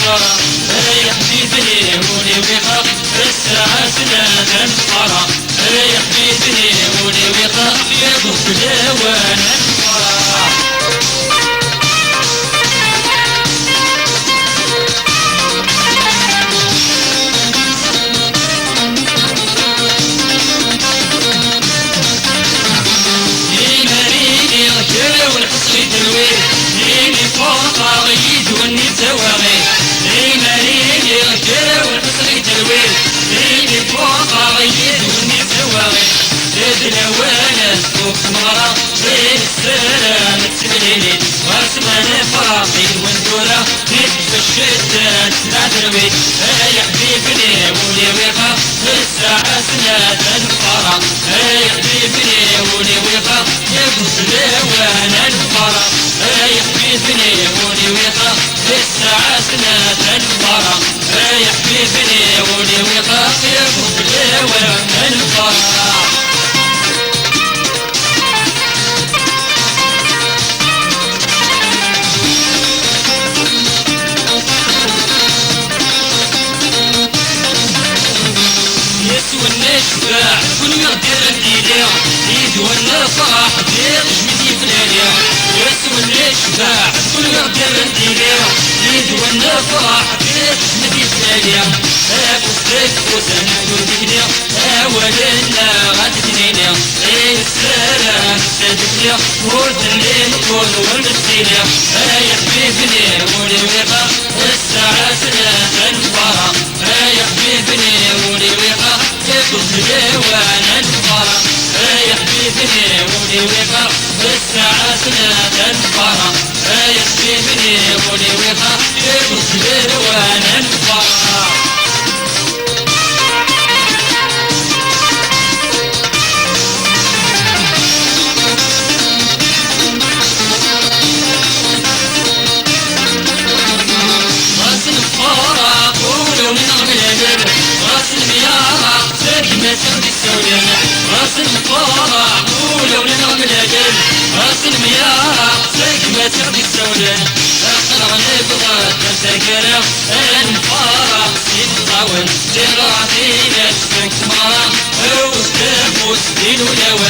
الفرح يا حبيبي ولي ويخاف الساعة ثلاثة الفرح يا حبيبي ولي ويخاف يقف لوان الفرح والحصري دلوي ليلي فوق غيد وني سواغي ليلي رجال والحصري دلوي ليلي فوق غيد وني سواغي زاد الاوان سوق مغرى زاد السلام تسليلي واسمعني فراقي وندورة نجف الشتان سلع دروي يا حبيبني ولي ويخاف الساعة سنة الفرح يا حبيبني ولي ويخاف يبوس لوان الفرح يا حبيبني ولي ويخاف الساعة سنة الفرح يا حبيبني ولي ويخاف يبوس لوان الفرح والنشبع كل يقدر الديدير يدوى الفرح دير جمدي فلانيا يسوى النشبع كل يقدر الديدير يدوى الفرح دير جمدي فلانيا بوستك وسنة ودينيا أولنا غاتدنينيا السلام سادتنيا وردني نقول والمسينيا يا حبيبني ولي ويقع الساعة ثلاثة الفرح يا حبيبني ولي ويقع يقص لوان الفرح يا حبيبني ولي ويقع الساعة ثلاثة الفرح يا حبيبني ولي ويقع يقص لوان الفرح سعد السودان راس الفرح ولو نغم الأجل راس المياه سقمة سعد السودان أخضر نبغى تسكر الفرح سيد طاول جرعتي نفسك مرة وستف وسدين ولو